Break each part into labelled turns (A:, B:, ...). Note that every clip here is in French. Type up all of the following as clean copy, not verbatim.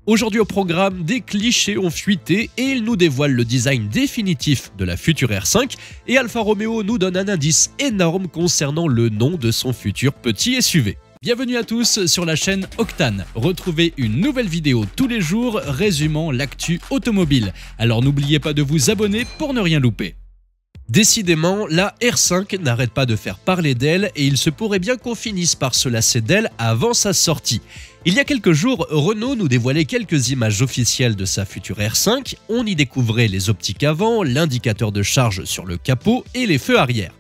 A: Aujourd'hui au programme, des clichés ont fuité et ils nous dévoilent le design définitif de la future R5 et Alfa Romeo nous donne un indice énorme concernant le nom de son futur petit SUV.
B: Bienvenue à tous sur la chaîne Octane. Retrouvez une nouvelle vidéo tous les jours résumant l'actu automobile. Alors n'oubliez pas de vous abonner pour ne rien louper.
A: Décidément, la R5 n'arrête pas de faire parler d'elle et il se pourrait bien qu'on finisse par se lasser d'elle avant sa sortie. Il y a quelques jours, Renault nous dévoilait quelques images officielles de sa future R5. On y découvrait les optiques avant, l'indicateur de charge sur le capot et les feux arrière.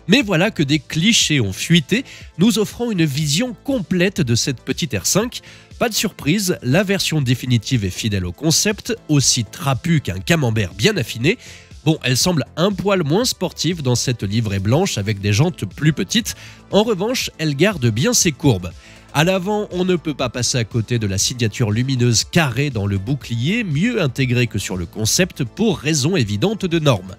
A: Mais voilà que des clichés ont fuité, nous offrant une vision complète de cette petite R5. Pas de surprise, la version définitive est fidèle au concept, aussi trapue qu'un camembert bien affiné. Bon, elle semble un poil moins sportive dans cette livrée blanche avec des jantes plus petites. En revanche, elle garde bien ses courbes. À l'avant, on ne peut pas passer à côté de la signature lumineuse carrée dans le bouclier, mieux intégrée que sur le concept pour raison évidente de norme.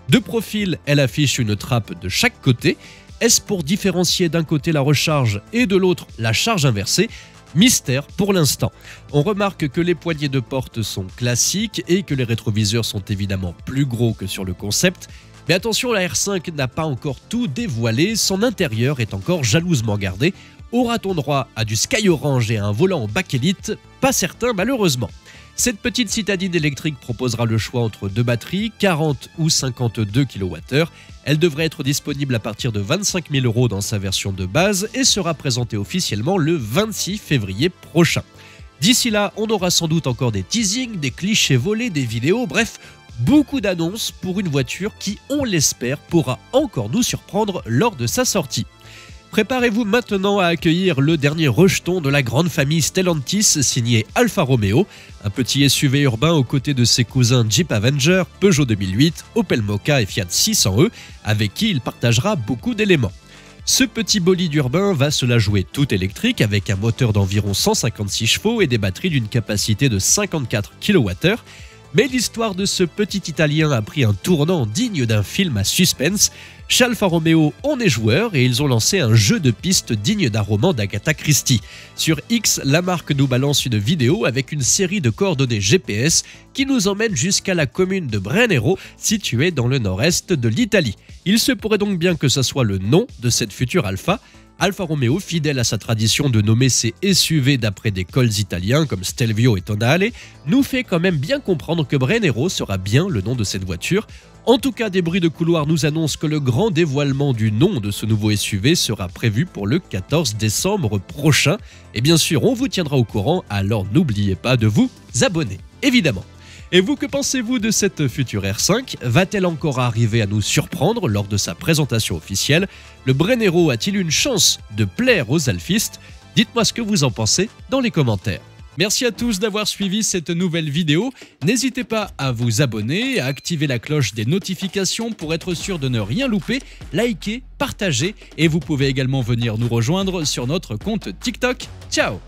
A: De profil, elle affiche une trappe de chaque côté. Est-ce pour différencier d'un côté la recharge et de l'autre la charge inversée ? Mystère pour l'instant. On remarque que les poignées de porte sont classiques et que les rétroviseurs sont évidemment plus gros que sur le concept. Mais attention, la R5 n'a pas encore tout dévoilé, son intérieur est encore jalousement gardé. Aura-t-on droit à du Sky Orange et à un volant en bakélite ? Pas certain malheureusement. Cette petite citadine électrique proposera le choix entre deux batteries, 40 ou 52 kWh. Elle devrait être disponible à partir de 25 000 € dans sa version de base et sera présentée officiellement le 26 février prochain. D'ici là, on aura sans doute encore des teasings, des clichés volés, des vidéos, bref, beaucoup d'annonces pour une voiture qui, on l'espère, pourra encore nous surprendre lors de sa sortie. Préparez-vous maintenant à accueillir le dernier rejeton de la grande famille Stellantis signé Alfa Romeo, un petit SUV urbain aux côtés de ses cousins Jeep Avenger, Peugeot 2008, Opel Mokka et Fiat 600e, avec qui il partagera beaucoup d'éléments. Ce petit bolide urbain va se la jouer tout électrique avec un moteur d'environ 156 chevaux et des batteries d'une capacité de 54 kWh. Mais l'histoire de ce petit Italien a pris un tournant digne d'un film à suspense. Chez Alfa Romeo, on est joueur et ils ont lancé un jeu de piste digne d'un roman d'Agatha Christie. Sur X, la marque nous balance une vidéo avec une série de coordonnées GPS qui nous emmène jusqu'à la commune de Brennero, située dans le nord-est de l'Italie. Il se pourrait donc bien que ce soit le nom de cette future Alfa. Alfa Romeo, fidèle à sa tradition de nommer ses SUV d'après des cols italiens comme Stelvio et Tonale, nous fait quand même bien comprendre que Brennero sera bien le nom de cette voiture. En tout cas, des bruits de couloir nous annoncent que le grand dévoilement du nom de ce nouveau SUV sera prévu pour le 14 décembre prochain. Et bien sûr, on vous tiendra au courant, alors n'oubliez pas de vous abonner, évidemment. Et vous, que pensez-vous de cette future R5 ? Va-t-elle encore arriver à nous surprendre lors de sa présentation officielle ? Le Brennero a-t-il une chance de plaire aux alfistes ? Dites-moi ce que vous en pensez dans les commentaires. Merci à tous d'avoir suivi cette nouvelle vidéo. N'hésitez pas à vous abonner, à activer la cloche des notifications pour être sûr de ne rien louper, liker, partager et vous pouvez également venir nous rejoindre sur notre compte TikTok. Ciao !